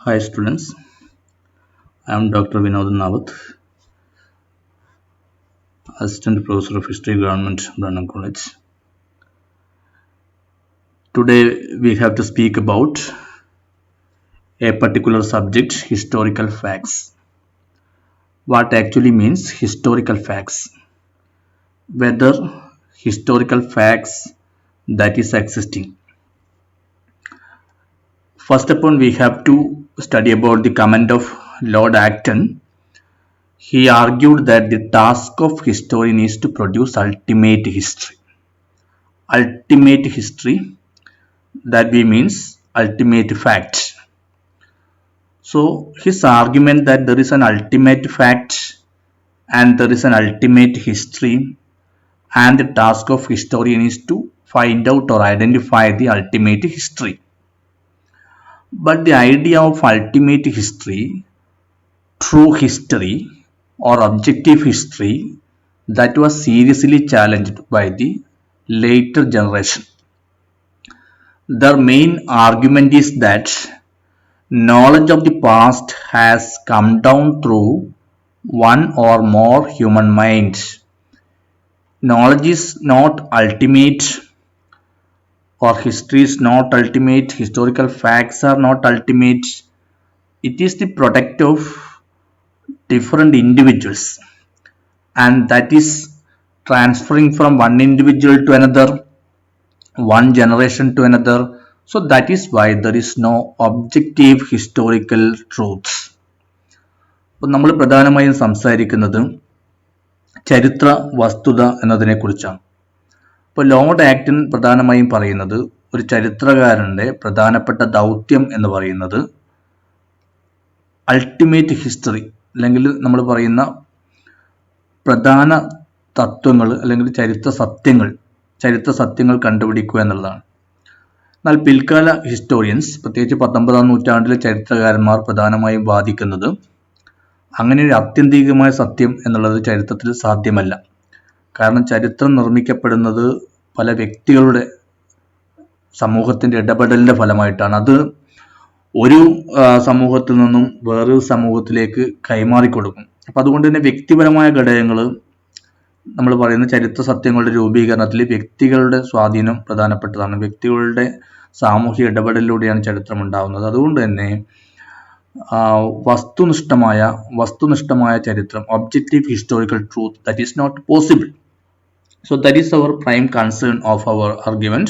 Hi students, I am Dr. Vinod Navath, Assistant Professor of History, Government Brannam College. Today we have to speak about a particular subject, historical facts. What actually means historical facts? Whether historical facts that is existing. First upon we have to study about the comment of Lord Acton. He argued that the task of historian is to produce ultimate history. Ultimate history, that we means ultimate fact. So his argument that there is an ultimate fact and there is an ultimate history, and the task of historian is to find out or identify the ultimate history. But the idea of ultimate history, true history or objective history, that was seriously challenged by the later generation. Their main argument is that knowledge of the past has come down through one or more human minds. Knowledge is not ultimate, or history is not ultimate, historical facts are not ultimate. It is the product of different individuals, and that is transferring from one individual to another, one generation to another. So that is why there is no objective historical truths. അപ്പോൾ നമ്മൾ പ്രധാനമായും സംസാരിക്കുന്നത് ചരിത്ര വസ്തുത എന്നതിനെ കുറിച്ചാണ്. ഇപ്പോൾ Lord Acton പ്രധാനമായും പറയുന്നത് ഒരു ചരിത്രകാരന്റെ പ്രധാനപ്പെട്ട ദൗത്യം എന്ന് പറയുന്നത് അൾട്ടിമേറ്റ് ഹിസ്റ്ററി അല്ലെങ്കിൽ നമ്മൾ പറയുന്ന പ്രധാന തത്വങ്ങൾ അല്ലെങ്കിൽ ചരിത്ര സത്യങ്ങൾ കണ്ടുപിടിക്കുക എന്നുള്ളതാണ്. എന്നാൽ പിൽക്കാല ഹിസ്റ്റോറിയൻസ്, പ്രത്യേകിച്ച് 19-ാം നൂറ്റാണ്ടിലെ ചരിത്രകാരന്മാർ പ്രധാനമായും വാദിക്കുന്നത് അങ്ങനെ ഒരു ആത്യന്തികമായ സത്യം എന്നുള്ളത് ചരിത്രത്തിൽ സാധ്യമല്ല. കാരണം ചരിത്രം നിർമ്മിക്കപ്പെടുന്നത് പല വ്യക്തികളുടെ സമൂഹത്തിൻ്റെ ഇടപെടലിൻ്റെ ഫലമായിട്ടാണ്. അത് ഒരു സമൂഹത്തിൽ നിന്നും വേറൊരു സമൂഹത്തിലേക്ക് കൈമാറിക്കൊടുക്കും. അപ്പം അതുകൊണ്ട് തന്നെ വ്യക്തിപരമായ ഘടകങ്ങൾ നമ്മൾ പറയുന്ന ചരിത്ര സത്യങ്ങളുടെ രൂപീകരണത്തിൽ വ്യക്തികളുടെ സ്വാധീനം പ്രധാനപ്പെട്ടതാണ്. വ്യക്തികളുടെ സാമൂഹിക ഇടപെടലിലൂടെയാണ് ചരിത്രം ഉണ്ടാവുന്നത്. അതുകൊണ്ട് തന്നെ വസ്തുനിഷ്ഠമായ ചരിത്രം, objective historical truth, that is not possible. So that is our prime concern of our argument,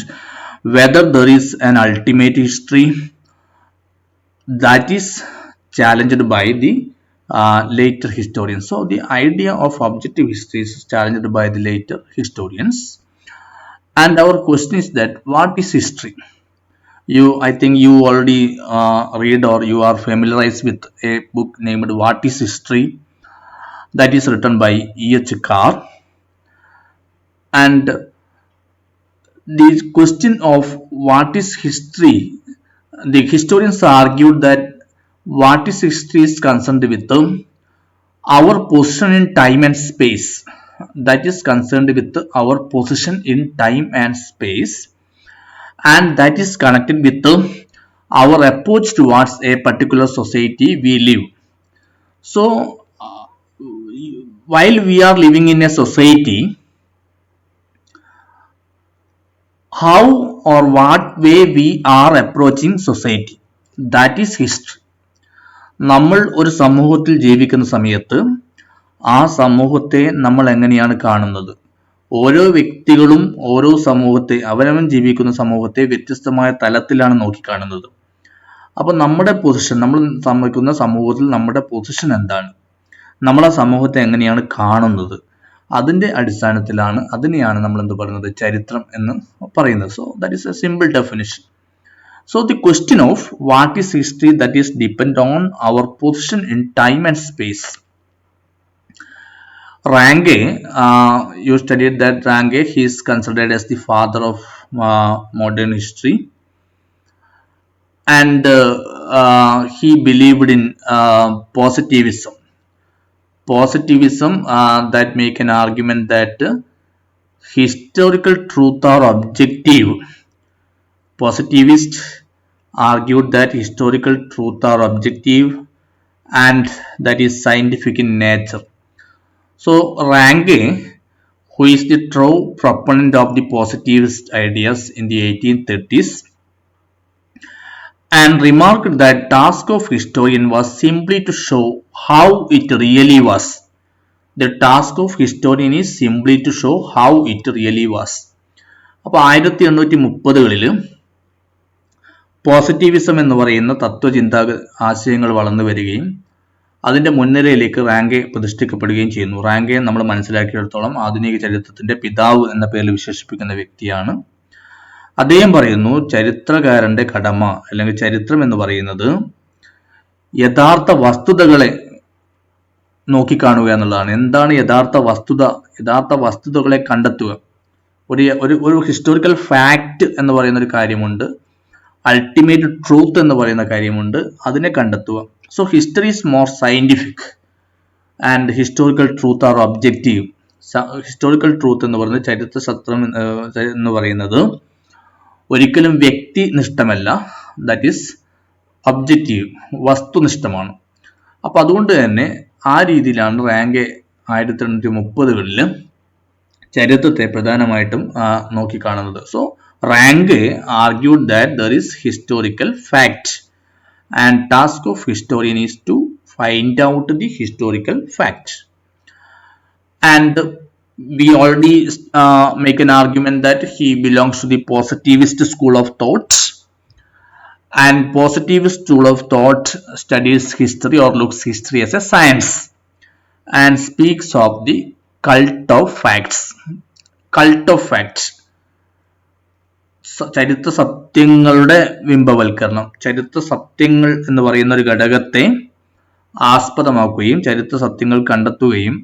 whether there is an ultimate history that is challenged by the later historians. So the idea of objective history is challenged by the later historians, and our question is that what is history? I think you already read or you are familiarized with a book named What is History, that is written by E.H. Carr. And the question of what is history, the historians argued that what is history is concerned with our position in time and space. That is concerned with our position in time and space, and that is connected with our approach towards a particular society we live. So while we are living in a society, how or what way we are approaching society, that is history. നമ്മൾ ഒരു സമൂഹത്തിൽ ജീവിക്കുന്ന സമയത്ത് ആ സമൂഹത്തെ നമ്മൾ എങ്ങനെയാണ് കാണുന്നത്? ഓരോ വ്യക്തികളും ഓരോ സമൂഹത്തെ, അവനവൻ ജീവിക്കുന്ന സമൂഹത്തെ വ്യത്യസ്തമായ തലത്തിലാണ് നോക്കിക്കാണുന്നത്. അപ്പോൾ നമ്മുടെ പൊസിഷൻ, നമ്മൾ സംഭവിക്കുന്ന സമൂഹത്തിൽ നമ്മുടെ പൊസിഷൻ എന്താണ്, നമ്മൾ ആ സമൂഹത്തെ എങ്ങനെയാണ് കാണുന്നത്, അതിൻ്റെ അടിസ്ഥാനത്തിലാണ്, അതിനെയാണ് നമ്മൾ എന്ത് പറയുന്നത്, ചരിത്രം എന്ന് പറയുന്നത്. So that is A simple definition. So the question of what is history, that is depend on our position in time and space. Ranke, you studied that Ranke, he is considered as the father of modern history, and he believed in positivism. That make an argument that historical truth are objective. Positivists argued that historical truth are objective and that is scientific in nature. So Ranke, who is the true proponent of the positivist ideas in the 1830s, and remarked that task of historian was simply to show how it really was. The task of historian is simply to show how it really was. അപ്പോൾ 1830കളിൽ positivism എന്ന് പറയുന്ന തത്വചിന്താ ആശയങ്ങൾ വളർന്നു വരികയും അതിന്റെ മുൻനിരയിലേക്ക് Ranke പ്രതിഷ്ഠിക്കപ്പെടുകയും ചെയ്യുന്നു. Ranke നമ്മൾ മനസ്സിലാക്കിയിടത്തോളം ആധുനിക ചരിത്രത്തിന്റെ പിതാവ് എന്ന പേരിൽ വിശേഷിപ്പിക്കുന്ന വ്യക്തിയാണ്. അദ്ദേഹം പറയുന്നു ചരിത്രകാരന്റെ കടമ അല്ലെങ്കിൽ ചരിത്രം എന്ന് പറയുന്നത് യഥാർത്ഥ വസ്തുതകളെ നോക്കിക്കാണുക എന്നുള്ളതാണ്. എന്താണ് യഥാർത്ഥ വസ്തുത? യഥാർത്ഥ വസ്തുതകളെ കണ്ടെത്തുക. ഒരു ഹിസ്റ്റോറിക്കൽ ഫാക്റ്റ് എന്ന് പറയുന്ന ഒരു കാര്യമുണ്ട്, അൾട്ടിമേറ്റ് ട്രൂത്ത് എന്ന് പറയുന്ന കാര്യമുണ്ട്, അതിനെ കണ്ടെത്തുക. So history is more scientific and historical truth are objective. Historical truth എന്ന് പറയുന്നത് ചരിത്ര സത്യം എന്ന് പറയുന്നത് ഒരിക്കലും വ്യക്തിനിഷ്ഠമല്ല, ദാറ്റ് ഈസ് ഒബ്ജക്റ്റീവ്, വസ്തുനിഷ്ഠമാണ്. അപ്പൊ അതുകൊണ്ട് തന്നെ ആ രീതിയിലാണ് റാങ്കെ 1830കളിൽ ചരിത്രത്തെ പ്രധാനമായിട്ടും നോക്കിക്കാണുന്നത്. So Ranke argued that there is historical fact and task of historian is to find out the historical fact. And we already make an argument that he belongs to the positivist school of thought, and positivist school of thought studies history or looks history as a science and speaks of the cult of facts. Cult of facts, ചരിത്ര സത്യങ്ങളുടെ ബിംബവൽക്കരണം. ചരിത്ര സത്യങ്ങൾ എന്ന് പറയുന്ന ഒരു ഘടകത്തെ ആസ്പദമാക്കുകയും ചരിത്ര സത്യങ്ങൾ കണ്ടെത്തുകയും,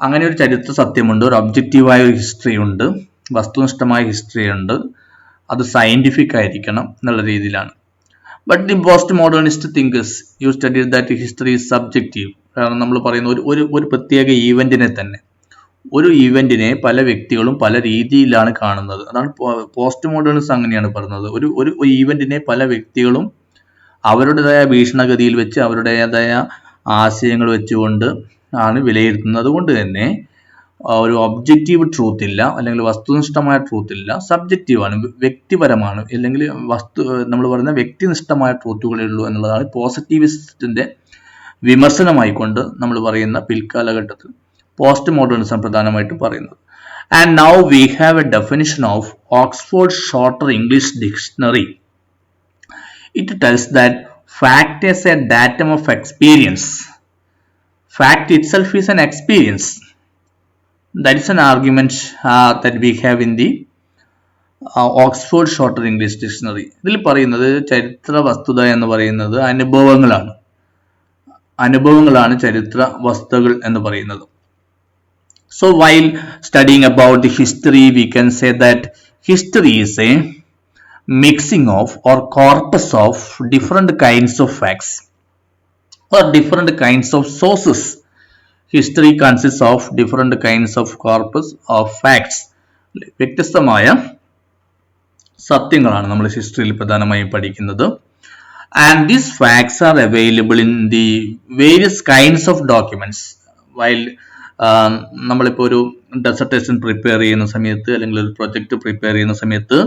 അങ്ങനെ ഒരു ചരിത്ര സത്യമുണ്ട്, ഒരു ഒബ്ജക്റ്റീവായ ഒരു ഹിസ്റ്ററി ഉണ്ട്, വസ്തുനിഷ്ഠമായ ഹിസ്റ്ററി ഉണ്ട്, അത് സയന്റിഫിക് ആയിരിക്കണം എന്നുള്ള രീതിയിലാണ്. But the post modernist thinkers you study that history is subjective. കാരണം നമ്മൾ പറയുന്ന ഒരു പ്രത്യേക ഈവന്റിനെ തന്നെ, ഒരു ഈവന്റിനെ പല വ്യക്തികളും പല രീതിയിലാണ് കാണുന്നത്. അതാണ് പോസ്റ്റ് മോഡേണിസം അങ്ങനെയാണ് പറയുന്നത്. ഒരു ഈവന്റിനെ പല വ്യക്തികളും അവരുടേതായ വീക്ഷണഗതിയിൽ വെച്ച് അവരുടേതായ ആശയങ്ങൾ വെച്ചുകൊണ്ട് ആണ് വിലയിരുത്തുന്നത്. അതുകൊണ്ട് തന്നെ ഒരു ഒബ്ജക്റ്റീവ് ട്രൂത്ത് ഇല്ല, അല്ലെങ്കിൽ വസ്തുനിഷ്ഠമായ ട്രൂത്ത് ഇല്ല, സബ്ജക്റ്റീവാണ്, വ്യക്തിപരമാണ്, അല്ലെങ്കിൽ നമ്മൾ പറയുന്ന വ്യക്തിനിഷ്ഠമായ ട്രൂത്തുകളേ ഉള്ളൂ എന്നുള്ളതാണ് പോസിറ്റിവിസ്റ്റിന്റെ വിമർശനമായിക്കൊണ്ട് നമ്മൾ പറയുന്ന പിൽക്കാലഘട്ടത്തിൽ പോസ്റ്റ് മോഡേണിസം പ്രധാനമായിട്ടും പറയുന്നത്. And now we have A definition of Oxford shorter English dictionary. It tells that fact is A datum of experience. Fact itself is an experience. That is an argument that we have in the Oxford Shorter English Dictionary. ഇതിൽ പറയുന്നത് ചരിത്ര വസ്തുത എന്ന് പറയുന്നത് അനുഭവങ്ങളാണ് ചരിത്ര വസ്തുതകൾ എന്ന് പറയുന്നത്. So while studying about the history, we can say that history is a mixing of or corpus of different kinds of facts or different kinds of sources. History consists of different kinds of corpus of facts. വ്യത്യസ്തമായ സത്യങ്ങളാണ് നമ്മൾ ഹിസ്റ്ററിയിൽ പ്രധാനമായും പഠിക്കുന്നത്. And these facts are available in the various kinds of documents. While നമ്മളിപ്പോൾ ഒരു dissertation prepare ചെയ്യുന്ന സമയത്ത്, അല്ലെങ്കിൽ ഒരു പ്രൊജക്ട് പ്രിപ്പയർ ചെയ്യുന്ന സമയത്ത്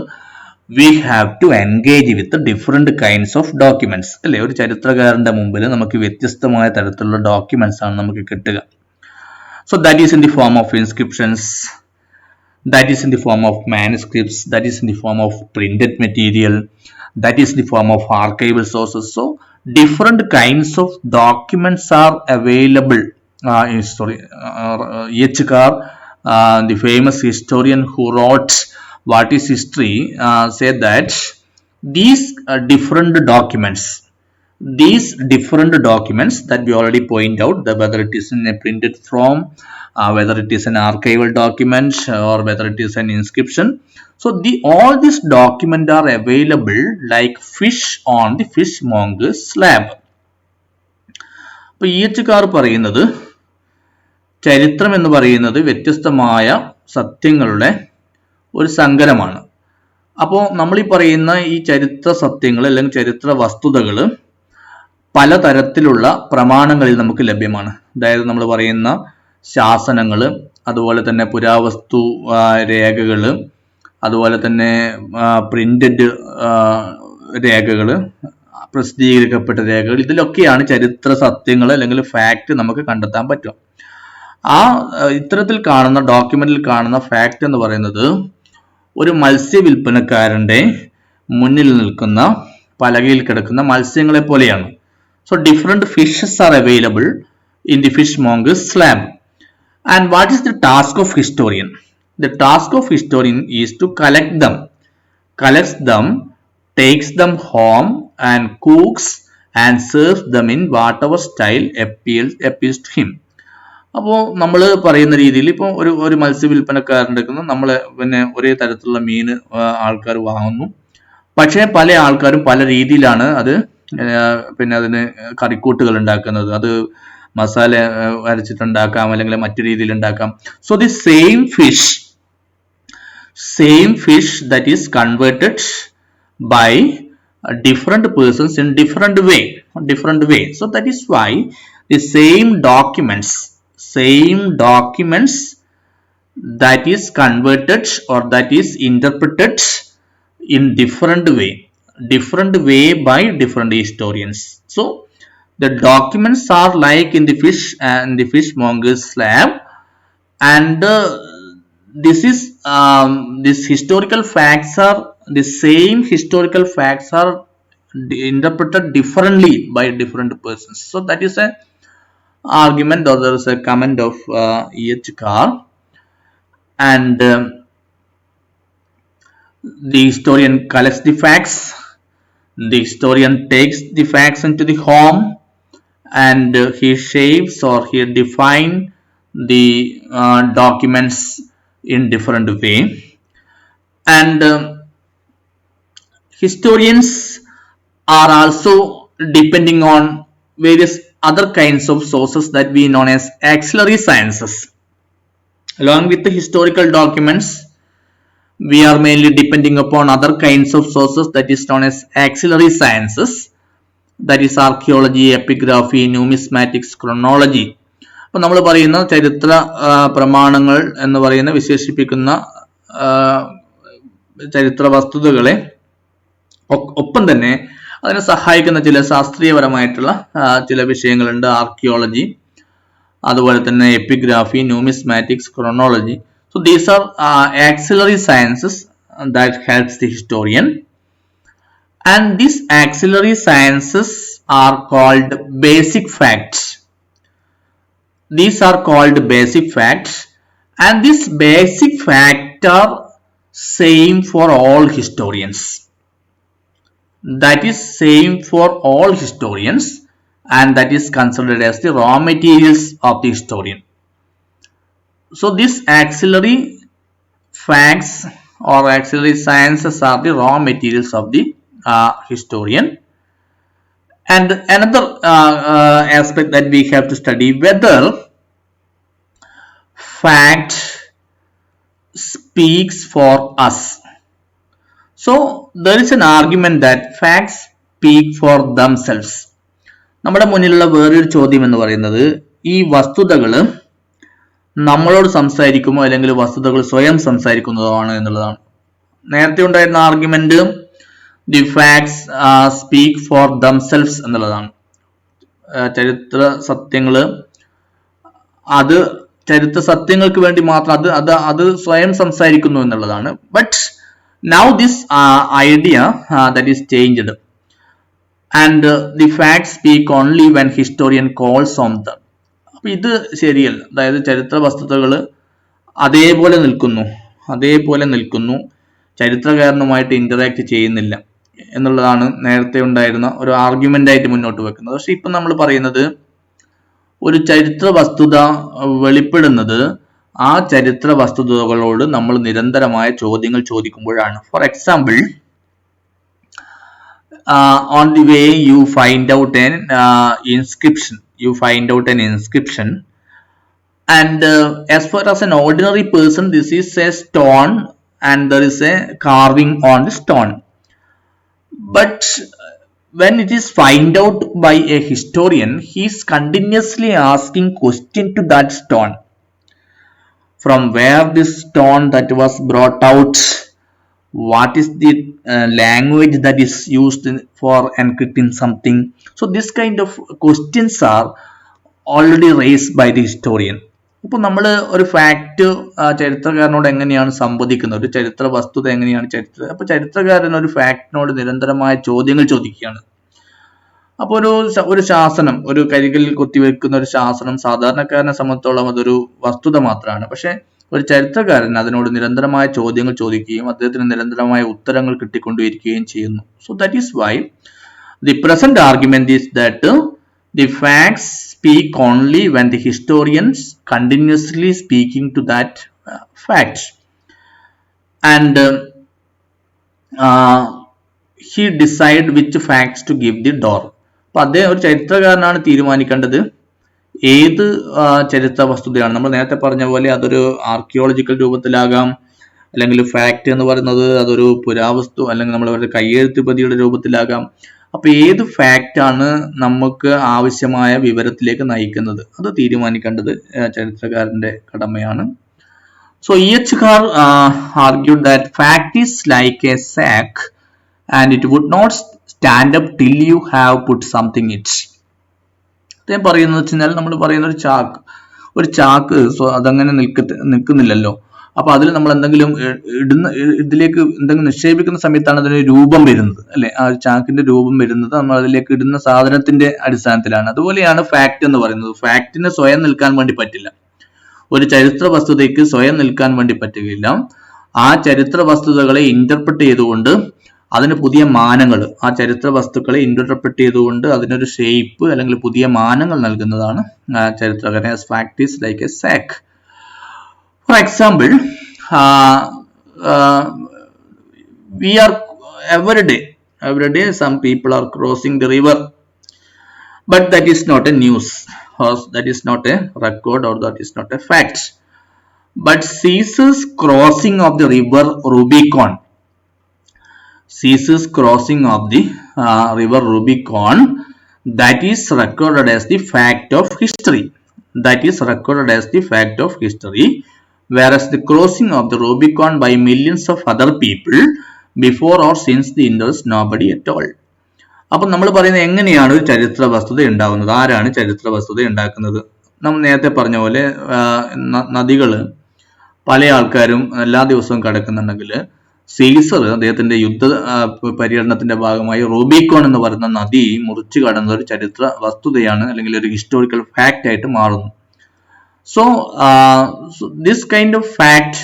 we have to engage with the different kinds of documents. അല്ലേ, ഒരു ചരിത്രകാരന്റെ മുമ്പിൽ നമുക്ക് വ്യത്യസ്തമായ തരത്തിലുള്ള ഡോക്യുമെന്റ്സ് ആണ് നമുക്ക് കിട്ടുക. So that is in the form of inscriptions, that is in the form of manuscripts, that is in the form of printed material, that is in the form of archival sources. So different kinds of documents are available in history. E.H. Carr, the famous historian who wrote What is History, said that these different documents that we already point out, that whether it is in a printed form, whether it is an archival document, or whether it is an inscription. So all these documents are available like fish on the fishmonger's slab. അപ്പോൾ E.H. Carr പറയുന്നത് ചരിത്രം എന്ന് പറയുന്നത് വ്യത്യസ്തമായ സത്യങ്ങളുടെ ഒരു സങ്കരമാണ്. അപ്പോൾ നമ്മൾ ഈ പറയുന്ന ഈ ചരിത്ര സത്യങ്ങൾ അല്ലെങ്കിൽ ചരിത്ര വസ്തുതകൾ പലതരത്തിലുള്ള പ്രമാണങ്ങളിൽ നമുക്ക് ലഭ്യമാണ്. അതായത് നമ്മൾ പറയുന്ന ശാസനങ്ങൾ, അതുപോലെ തന്നെ പുരാവസ്തു രേഖകൾ, അതുപോലെ തന്നെ പ്രിന്റഡ് രേഖകൾ, പ്രസിദ്ധീകരിക്കപ്പെട്ട രേഖകൾ, ഇതിലൊക്കെയാണ് ചരിത്ര സത്യങ്ങൾ അല്ലെങ്കിൽ ഫാക്ട് നമുക്ക് കണ്ടെത്താൻ പറ്റുക. ആ ഇത്തരത്തിൽ കാണുന്ന ഡോക്യുമെന്റിൽ കാണുന്ന ഫാക്ട് എന്ന് പറയുന്നത് ഒരു മത്സ്യ വിൽപ്പനക്കാരന്റെ മുന്നിൽ നിൽക്കുന്ന പലകയിൽ കിടക്കുന്ന മത്സ്യങ്ങളെ പോലെയാണ്. So different fishes are available in the fishmonger's slab. And what is the task of historian? The task of historian is to collect them, collects them, takes them home and cooks and serves them in whatever style appeals to him. അപ്പോൾ നമ്മൾ പറയുന്ന രീതിയിൽ ഇപ്പോൾ ഒരു മത്സ്യ വിൽപ്പനക്കാരൻ്റെ നമ്മൾ പിന്നെ ഒരേ തരത്തിലുള്ള മീൻ ആൾക്കാർ വാങ്ങുന്നു. പക്ഷേ പല ആൾക്കാരും പല രീതിയിലാണ് അത് പിന്നെ അതിന് കറിക്കൂട്ടുകൾ ഉണ്ടാക്കുന്നത്. അത് മസാല അരച്ചിട്ടുണ്ടാക്കാം, അല്ലെങ്കിൽ മറ്റു രീതിയിൽ ഉണ്ടാക്കാം. So the same fish that is converted by different persons in different way. So that is why the same documents that is converted or that is interpreted in different way by different historians. So the documents are like in the fish and the fishmonger's slab, and this historical facts are the same historical facts are interpreted differently by different persons. So that is a argument, or there is a comment of E.H. Carr. And the historian collects the facts, the historian takes the facts into the home, and he shapes or he defines the documents in different way. And historians are also depending on various other kinds of sources that we know as auxiliary sciences. Along with the historical documents, we are mainly depending upon other kinds of sources that is known as auxiliary sciences, that is archaeology, epigraphy, numismatics, chronology. അപ്പോൾ നമ്മൾ പറയുന്ന ചരിത്ര പ്രമാണങ്ങൾ എന്ന് പറയുന്ന വിശേഷിപ്പിക്കുന്ന ചരിത്ര വസ്തുതകളെ ഒപ്പം തന്നെ അതിനെ സഹായിക്കുന്ന ചില ശാസ്ത്രീയപരമായിട്ടുള്ള ചില വിഷയങ്ങളുണ്ട്. ആർക്കിയോളജി, അതുപോലെ തന്നെ epigraphy, numismatics, chronology. So these are auxiliary sciences that helps the historian, and these auxiliary sciences are called basic facts. These are called basic facts, and these basic facts are same for all historians. That is same for all historians, and that is considered as the raw materials of the historian. So these auxiliary facts or auxiliary sciences are the raw materials of the historian. And another aspect that we have to study, whether fact speaks for us. So there is an argument that facts speak for themselves. നമ്മുടെ മുന്നിലുള്ള വേറൊരു ചോദ്യം എന്ന് പറയുന്നത്, ഈ വസ്തുതകൾ നമ്മളോട് സംസാരിക്കുമോ അല്ലെങ്കിൽ വസ്തുതകൾ സ്വയം സംസാരിക്കുന്നതാണ് എന്നുള്ളതാണ്. നേരത്തെ ഉണ്ടായിരുന്ന argument the facts speak four themselves എന്നുള്ളതാണ്. ചരിത്ര സത്യങ്ങൾ അത് ചരിത്ര സത്യങ്ങൾക്ക് വേണ്ടി മാത്രം അത് സ്വയം സംസാരിക്കുന്നു എന്നുള്ളതാണ്. But now this idea that is changed, and the facts speak only when historian calls on them. അപ്പൊ ഇത് ശരിയല്ല. അതായത് ചരിത്ര വസ്തുതകൾ അതേപോലെ നിൽക്കുന്നു, ചരിത്രകാരനുമായിട്ട് ഇന്ററാക്ട് ചെയ്യുന്നില്ല എന്നുള്ളതാണ് നേരത്തെ ഉണ്ടായിരുന്ന ഒരു ആർഗ്യുമെന്റ് ആയിട്ട് മുന്നോട്ട് വെക്കുന്നത്. പക്ഷെ ഇപ്പൊ നമ്മൾ പറയുന്നത് ഒരു ചരിത്ര വസ്തുത വെളിപ്പെടുന്നത് ആ ചരിത്ര വസ്തുതകളോട് നമ്മൾ നിരന്തരമായ ചോദ്യങ്ങൾ ചോദിക്കുമ്പോഴാണ്. For example, on the way you find out an inscription, and as far as an ordinary person, this is a stone and there is a carving on the stone. But when it is found out by a historian, he is continuously asking question to that stone. From where this stone that was brought out, what is the language that is used for encrypting something. So this kind of questions are already raised by the historian. ഇപ്പോൾ നമ്മൾ ഒരു fact ചരിത്രകാരനോട് എങ്ങനെയാണ് സംവദിക്കുന്നത്, ഒരു ചരിത്ര വസ്തുത എങ്ങനെയാണ് അപ്പൊ ചരിത്രകാരൻ ഒരു ഫാക്ടിനോട് നിരന്തരമായ ചോദ്യങ്ങൾ ചോദിക്കുകയാണ്. അപ്പോൾ ഒരു ശാസനം, ഒരു കരികളിൽ കൊത്തിവെക്കുന്ന ഒരു ശാസനം സാധാരണക്കാരനെ സംബന്ധിച്ചോളം അതൊരു വസ്തുത മാത്രമാണ്. പക്ഷെ ഒരു ചരിത്രകാരൻ അതിനോട് നിരന്തരമായ ചോദ്യങ്ങൾ ചോദിക്കുകയും അദ്ദേഹത്തിന് നിരന്തരമായ ഉത്തരങ്ങൾ കിട്ടിക്കൊണ്ടിരിക്കുകയും ചെയ്യുന്നു. So that is why the present argument is that the facts speak only when the historians continuously speaking to that facts, and he decide which facts to give the door. അപ്പൊ അദ്ദേഹം ഒരു ചരിത്രകാരനാണ് തീരുമാനിക്കേണ്ടത് ഏത് ചരിത്ര വസ്തുതയാണ്. നമ്മൾ നേരത്തെ പറഞ്ഞ പോലെ അതൊരു ആർക്കിയോളജിക്കൽ രൂപത്തിലാകാം, അല്ലെങ്കിൽ ഫാക്ട് എന്ന് പറയുന്നത് അതൊരു പുരാവസ്തു അല്ലെങ്കിൽ നമ്മൾ പറയുന്ന കയ്യെഴുത്ത് പ്രതിയുടെ രൂപത്തിലാകാം. അപ്പൊ ഏത് ഫാക്റ്റ് ആണ് നമുക്ക് ആവശ്യമായ വിവരത്തിലേക്ക് നയിക്കുന്നത് അത് തീരുമാനിക്കേണ്ടത് ചരിത്രകാരന്റെ കടമയാണ്. So E.H. Carr argued that fact is like a sack and it would not stand up till you have put something in it. അദ്ദേഹം പറയുന്നത് വെച്ചാൽ നമ്മൾ പറയുന്ന ഒരു ചാക്ക് അതങ്ങനെ നിൽക്കുന്നില്ലല്ലോ. അപ്പൊ അതിൽ നമ്മൾ എന്തെങ്കിലും ഇതിലേക്ക് എന്തെങ്കിലും നിക്ഷേപിക്കുന്ന സമയത്താണ് അതിന് രൂപം വരുന്നത്, അല്ലെ? ആ ചാക്കിന്റെ രൂപം വരുന്നത് നമ്മൾ അതിലേക്ക് ഇടുന്ന സാധനത്തിന്റെ അടിസ്ഥാനത്തിലാണ്. അതുപോലെയാണ് ഫാക്ട് എന്ന് പറയുന്നത്. ഫാക്ടിന് സ്വയം നിൽക്കാൻ വേണ്ടി പറ്റില്ല, ഒരു ചരിത്ര വസ്തുതയ്ക്ക് സ്വയം നിൽക്കാൻ വേണ്ടി പറ്റുകയില്ല. ആ ചരിത്ര വസ്തുതകളെ ഇന്റർപ്രറ്റ് ചെയ്തുകൊണ്ട് അതിന് പുതിയ മാനങ്ങൾ, ആ ചരിത്ര വസ്തുക്കളെ ഇന്റർപ്രറ്റ് ചെയ്തുകൊണ്ട് അതിനൊരു ഷേപ്പ് അല്ലെങ്കിൽ പുതിയ മാനങ്ങൾ നൽകുന്നതാണ് ചരിത്രകാരൻ. Fact is like a sack. For example, we are every day some people are crossing the river, but that is not a news, or that is not a record, or that is not a fact. But Caesar's crossing of the river Rubicon, that is recorded as the fact of history. Whereas the crossing of the Rubicon by millions of other people before or since the interests nobody at all. അപ്പൊ നമ്മൾ പറയുന്നത് എങ്ങനെയാണ് ഒരു ചരിത്ര വസ്തുത ഉണ്ടാകുന്നത്, ആരാണ് ചരിത്ര വസ്തുത ഉണ്ടാക്കുന്നത്? നമ്മൾ നേരത്തെ പറഞ്ഞ പോലെ നദികള് പല ആൾക്കാരും എല്ലാ ദിവസവും കടക്കുന്നുണ്ടെങ്കിൽ സീസർ അദ്ദേഹത്തിന്റെ യുദ്ധ പര്യടനത്തിന്റെ ഭാഗമായി റൂബിക്കോൺ എന്ന് പറയുന്ന നദി മുറിച്ചു കടന്ന ഒരു ചരിത്ര വസ്തുതയാണ്, അല്ലെങ്കിൽ ഒരു ഹിസ്റ്റോറിക്കൽ ഫാക്റ്റ് ആയിട്ട് മാറുന്നു. So this kind of fact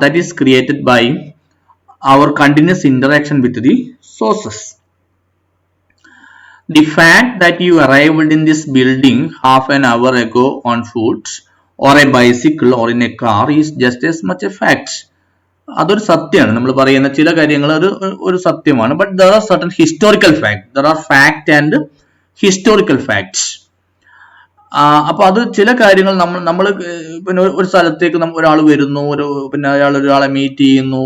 that is created by our continuous interaction with the sources. The fact that you arrived in this building half an hour ago on foot or a bicycle or in a car is just as much a fact. അതൊരു സത്യമാണ്. നമ്മൾ പറയുന്ന ചില കാര്യങ്ങൾ ഒരു സത്യമാണ്. But there are certain historical facts. There are fact and historical facts. അപ്പൊ അത് ചില കാര്യങ്ങൾ നമ്മൾ പിന്നെ ഒരു സ്ഥലത്തേക്ക് ഒരാൾ വരുന്നു, പിന്നെ അയാൾ ഒരാളെ മീറ്റ് ചെയ്യുന്നു,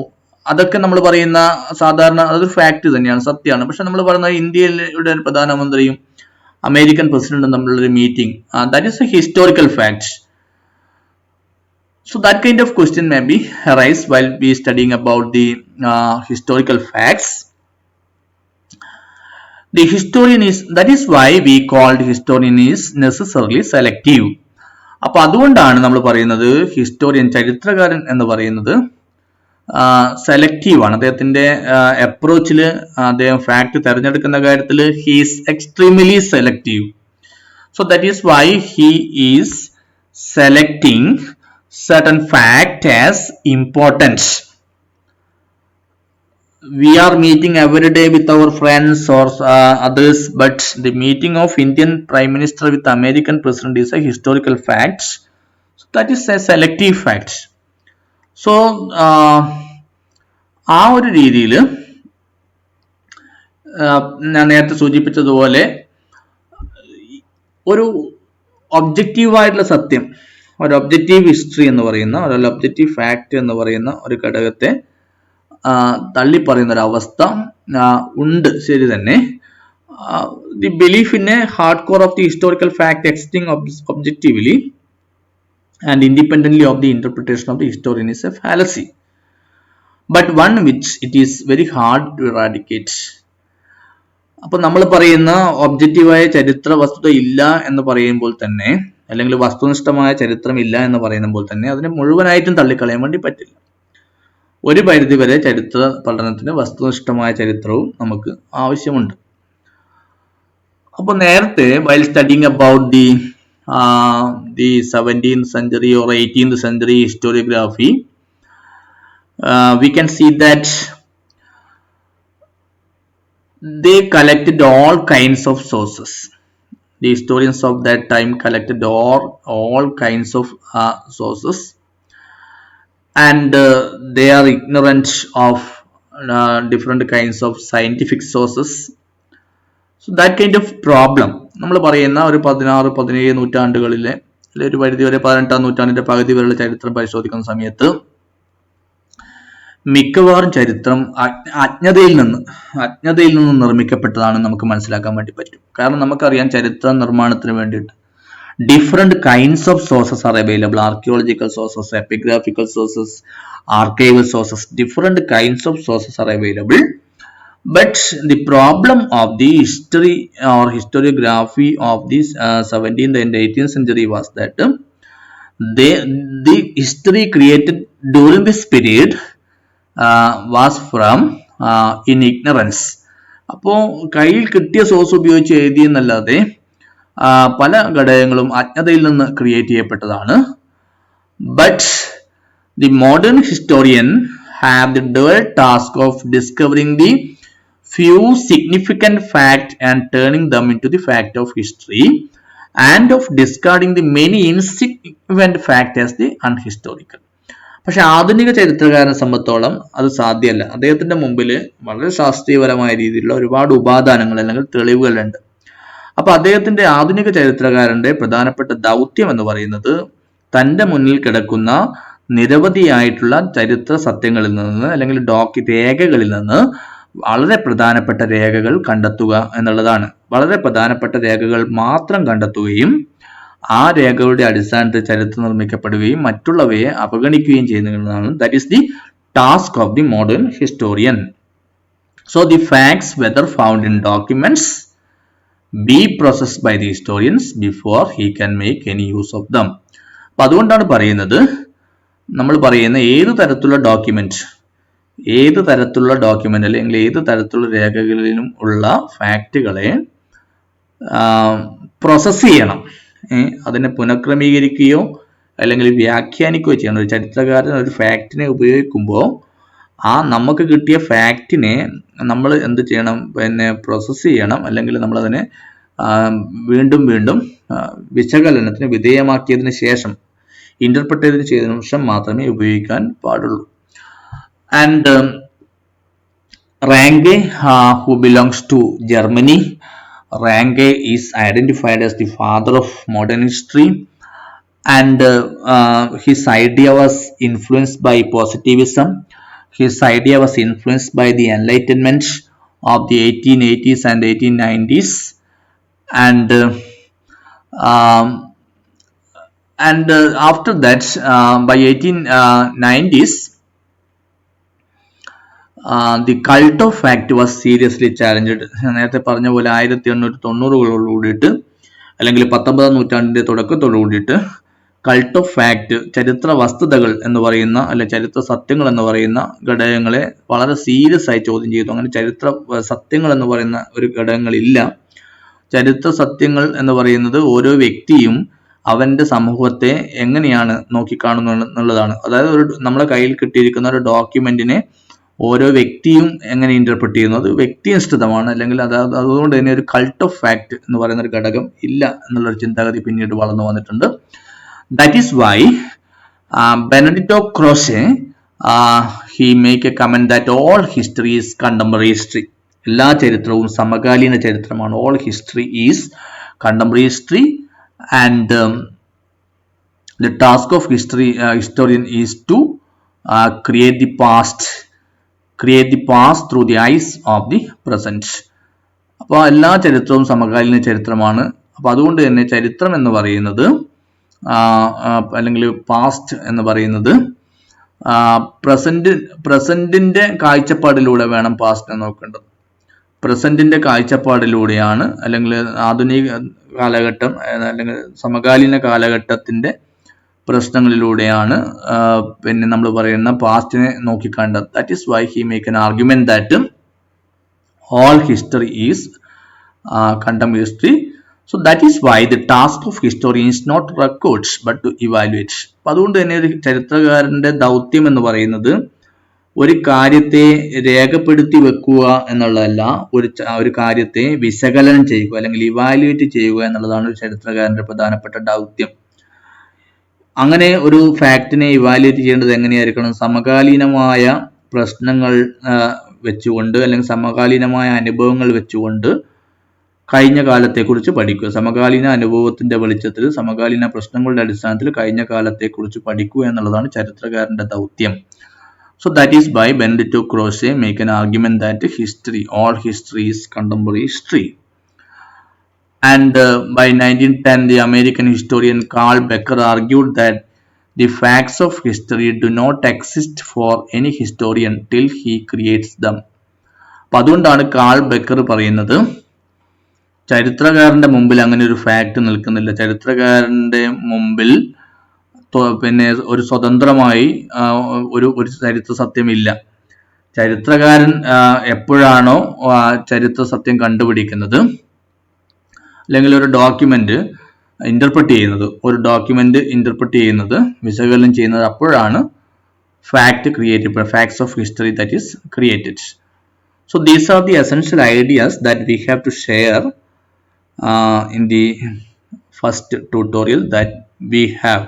അതൊക്കെ നമ്മൾ പറയുന്ന സാധാരണ അതൊരു ഫാക്ട് തന്നെയാണ്, സത്യമാണ്. പക്ഷെ നമ്മൾ പറയുന്ന ഇന്ത്യയുടെ പ്രധാനമന്ത്രിയും അമേരിക്കൻ പ്രസിഡന്റും തമ്മിലുള്ള ഒരു meeting, that is A historical fact. So that kind of question may be arise while we studying about the historical facts. The historian is, that is why we called historian is necessarily selective. അപ്പൊ അതുകൊണ്ടാണ് നമ്മൾ പറയുന്നത് historian, ചരിത്രകാരൻ എന്ന് പറയുന്നത് selective ആണ്. അദ്ദേഹത്തിന്റെ അപ്രോച്ചിൽ, അദ്ദേഹം ഫാക്ട് തിരഞ്ഞെടുക്കുന്ന കാര്യത്തിൽ he is extremely selective. So that is why he is selecting certain fact as important. We are meeting every day with our friends or others, but the meeting of Indian Prime Minister with American President is a historical fact. So that is a selective fact. So ആ ഒരു രീതിയിൽ ഞാൻ നേരത്തെ സൂചിപ്പിച്ചതുപോലെ ഒരു ഒബ്ജക്റ്റീവായിട്ടുള്ള സത്യം, ഒരു objective history എന്ന് പറയുന്ന ഒരു ഒബ്ജക്റ്റീവ് ഫാക്ട് എന്ന് പറയുന്ന ഒരു ഘടകത്തെ തള്ളിപ്പറയുന്ന ഒരു അവസ്ഥ ഉണ്ട്, ശരി തന്നെ. The belief in a hard core of the historical fact existing objectively and independently of the interpretation of the historian is a fallacy, but one which it is very hard to eradicate. അപ്പോൾ നമ്മൾ പറയുന്ന ഒബ്ജക്റ്റീവായ ചരിത്ര വസ്തുത ഇല്ല എന്ന് പറയുമ്പോൾ തന്നെ, അല്ലെങ്കിൽ വസ്തുനിഷ്ഠമായ ചരിത്രം ഇല്ല എന്ന് പറയുമ്പോൾ തന്നെ അതിനെ മുഴുവനായിട്ടും തള്ളിക്കളയാൻ വേണ്ടി പറ്റില്ല. ഒരു പരിധി വരെ ചരിത്ര പഠനത്തിന് വസ്തുനിഷ്ഠമായ ചരിത്രവും നമുക്ക് ആവശ്യമുണ്ട്. അപ്പോൾ നേരത്തെ while studying about the 17th century or 18th century historiography, we can see that they collected all kinds of sources. The historians of that time collected all kinds of sources, and they are ignorant of different kinds of scientific sources. So that kind of problem, നമ്മൾ പറയുന്ന ഒരു 16-17 നൂറ്റാണ്ടുകളിലെ ഒരു പരിധി വരെ 18ാം നൂറ്റാണ്ടിന്റെ പകുതി വരെയുള്ള ചരിത്രം പരിശോധിക്കുന്ന സമയത്ത് മിക്കവാറും ചരിത്രം അജ്ഞതയിൽ നിന്ന് നിർമ്മിക്കപ്പെട്ടതാണെന്ന് നമുക്ക് മനസ്സിലാക്കാൻ വേണ്ടി പറ്റും. കാരണം നമുക്കറിയാം, ചരിത്ര നിർമ്മാണത്തിന് വേണ്ടിയിട്ട് different kinds of sources are available. Archaeological sources, epigraphical sources, archival sources, different kinds of sources are available. But the problem of the history or historiography of this 17th and 18th century was that the history created during this period was from in ignorance. അപ്പോൾ കയ്യിൽ കിട്ടിയ source ഉപയോഗിച്ച് എഴുതി എന്നല്ലാതെ പല ഘടകങ്ങളും അജ്ഞതയിൽ നിന്ന് ക്രിയേറ്റ് ചെയ്യപ്പെട്ടതാണ്. But the modern historian have the dual task of discovering the few significant facts and turning them into the fact of history, and of discarding the many insignificant facts as the unhistorical. പക്ഷെ ആധുനിക ചരിത്രകാരനെ സംബന്ധിച്ചോളം അത് സാധ്യമല്ല. അദ്ദേഹത്തിന്റെ മുമ്പിൽ വളരെ ശാസ്ത്രീയപരമായ രീതിയിലുള്ള ഒരുപാട് ഉപാദാനങ്ങൾ അല്ലെങ്കിൽ തെളിവുകളുണ്ട്. അപ്പൊ അദ്ദേഹത്തിന്റെ ആധുനിക ചരിത്രകാരന്റെ പ്രധാനപ്പെട്ട ദൗത്യം എന്ന് പറയുന്നത് തന്റെ മുന്നിൽ കിടക്കുന്ന നിരവധിയായിട്ടുള്ള ചരിത്ര സത്യങ്ങളിൽ നിന്ന് അല്ലെങ്കിൽ രേഖകളിൽ നിന്ന് വളരെ പ്രധാനപ്പെട്ട രേഖകൾ കണ്ടെത്തുക എന്നുള്ളതാണ്. വളരെ പ്രധാനപ്പെട്ട രേഖകൾ മാത്രം കണ്ടെത്തുകയും ആ രേഖകളുടെ അടിസ്ഥാനത്തിൽ ചരിത്രം നിർമ്മിക്കപ്പെടുകയും മറ്റുള്ളവയെ അവഗണിക്കുകയും ചെയ്യുന്നതാണ്. That is the task of the modern historian. So the facts whether found in documents be processed by the historians before he can make any use of them. അപ്പൊ അതുകൊണ്ടാണ് പറയുന്നത്, നമ്മൾ പറയുന്ന ഏത് തരത്തിലുള്ള ഡോക്യുമെന്റ് അല്ലെങ്കിൽ ഏത് തരത്തിലുള്ള രേഖകളിലും ഉള്ള ഫാക്റ്റുകളെ പ്രോസസ് ചെയ്യണം. അതിനെ പുനഃക്രമീകരിക്കുകയോ അല്ലെങ്കിൽ വ്യാഖ്യാനിക്കുകയോ ചെയ്യണം. ഒരു ചരിത്രകാരൻ ഒരു ഫാക്റ്റിനെ ഉപയോഗിക്കുമ്പോൾ നമുക്ക് കിട്ടിയ ഫാക്റ്റിനെ നമ്മൾ എന്ത് ചെയ്യണം, പ്രോസസ് ചെയ്യണം. അല്ലെങ്കിൽ നമ്മളതിനെ വീണ്ടും വിശകലനത്തിന് വിധേയമാക്കിയതിന് ശേഷം, ഇന്റർപ്രറ്റ് ചെയ്തതിനു ശേഷം മാത്രമേ ഉപയോഗിക്കാൻ പാടുള്ളൂ. And Ranke, who belongs to Germany, Ranke is identified as the father of modern history, and his idea was influenced by positivism. His idea was influenced by the Enlightenment of the 1880s and 1890s, and after that, by 1890s, the cult of fact was seriously challenged. നേരത്തെ പറഞ്ഞ പോലെ 1890-കളോടുകൂടിയിട്ട് അല്ലെങ്കിൽ 19ാം നൂറ്റാണ്ടിന്റെ തുടക്കത്തോടു കൂടിയിട്ട് cult of fact, ചരിത്ര വസ്തുതകൾ എന്ന് പറയുന്ന അല്ലെങ്കിൽ ചരിത്ര സത്യങ്ങൾ എന്ന് പറയുന്ന ഘടകങ്ങളെ വളരെ സീരിയസ് ആയി ചോദ്യം ചെയ്തു. അങ്ങനെ ചരിത്ര സത്യങ്ങൾ എന്ന് പറയുന്ന ഒരു ഘടകങ്ങളില്ല. ചരിത്ര സത്യങ്ങൾ എന്ന് പറയുന്നത് ഓരോ വ്യക്തിയും അവന്റെ സമൂഹത്തെ എങ്ങനെയാണ് നോക്കിക്കാണുന്നത് എന്നുള്ളതാണ്. അതായത് നമ്മളെ കയ്യിൽ കിട്ടിയിരിക്കുന്ന ഒരു ഡോക്യുമെന്റിനെ ഓരോ വ്യക്തിയും എങ്ങനെ ഇന്റർപ്രറ്റ് ചെയ്യുന്നു, അത് വ്യക്തിനിഷ്ഠിതമാണ്. അല്ലെങ്കിൽ അതുകൊണ്ട് തന്നെ ഒരു കൾട്ട് ഓഫ് ഫാക്ട് എന്ന് പറയുന്ന ഒരു ഘടകം ഇല്ല എന്നുള്ളൊരു ചിന്താഗതി പിന്നീട് വളർന്നു വന്നിട്ടുണ്ട്. That is why Benedetto Croce he make a comment that all history is contemporary history. എല്ലാ ചരിത്രവും സമകാലീന ചരിത്രമാണ്. all history is contemporary history, and The task of historian is to create the past through the eyes of the present. അപ്പോൾ എല്ലാ ചരിത്രവും സമകാലീന ചരിത്രമാണ്. അപ്പോൾ അതുകൊണ്ട് തന്നെ ചരിത്രം എന്ന് പറയുന്നത് അല്ലെങ്കിൽ പാസ്റ്റ് എന്ന് പറയുന്നത് പ്രസന്റിന്റെ കാഴ്ചപ്പാടിലൂടെ വേണം പാസ്റ്റിനെ നോക്കേണ്ടത്. പ്രസന്റിന്റെ കാഴ്ചപ്പാടിലൂടെയാണ്, അല്ലെങ്കിൽ ആധുനിക കാലഘട്ടം അല്ലെങ്കിൽ സമകാലീന കാലഘട്ടത്തിന്റെ പ്രശ്നങ്ങളിലൂടെയാണ് പിന്നെ നമ്മൾ പറയുന്ന പാസ്റ്റിനെ നോക്കിക്കാണ്ടത്. That is why he make an argument that all history is contemporary history. So that is why the task of historian is not records but to evaluate. അപ്പം അതുകൊണ്ട് തന്നെ ഒരു ചരിത്രകാരന്റെ ദൗത്യം എന്ന് പറയുന്നത് ഒരു കാര്യത്തെ രേഖപ്പെടുത്തി വെക്കുക എന്നുള്ളതല്ല, ഒരു കാര്യത്തെ വിശകലനം ചെയ്യുക അല്ലെങ്കിൽ ഇവാലുവേറ്റ് ചെയ്യുക എന്നുള്ളതാണ് ഒരു ചരിത്രകാരന്റെ പ്രധാനപ്പെട്ട ദൗത്യം. അങ്ങനെ ഒരു ഫാക്റ്റിനെ ഇവാലുവേറ്റ് ചെയ്യേണ്ടത് എങ്ങനെയായിരിക്കണം? സമകാലീനമായ പ്രശ്നങ്ങൾ വെച്ചുകൊണ്ട് അല്ലെങ്കിൽ സമകാലീനമായ അനുഭവങ്ങൾ വെച്ചുകൊണ്ട് കഴിഞ്ഞ കാലത്തെക്കുറിച്ച് പഠിക്കുക. സമകാലീന അനുഭവത്തിന്റെ വെളിച്ചത്തിൽ, സമകാലീന പ്രശ്നങ്ങളുടെ അടിസ്ഥാനത്തിൽ കഴിഞ്ഞ കാലത്തെക്കുറിച്ച് പഠിക്കുക എന്നുള്ളതാണ് ചരിത്രകാരന്റെ ദൗത്യം. So that is why Benedetto Croce make an argument that all history is contemporary history. And by 1910, the American historian Carl Becker argued that the facts of history do not exist for any historian till he creates them. അപ്പം അതുകൊണ്ടാണ് call Baker പറയുന്നത് ചരിത്രകാരന്റെ മുമ്പിൽ അങ്ങനെ ഒരു fact നിൽക്കുന്നില്ല. ചരിത്രകാരന്റെ മുമ്പിൽ പിന്നെ ഒരു സ്വതന്ത്രമായി ഒരു ചരിത്ര സത്യമില്ല. ചരിത്രകാരൻ എപ്പോഴാണോ ചരിത്ര സത്യം കണ്ടുപിടിക്കുന്നത് അല്ലെങ്കിൽ ഒരു ഡോക്യുമെന്റ് ഇന്റർപ്രറ്റ് ചെയ്യുന്നത് വിശകലനം ചെയ്യുന്നത്, അപ്പോഴാണ് facts of history that is created. So these are the essential ideas that we have to share in the first tutorial that we have.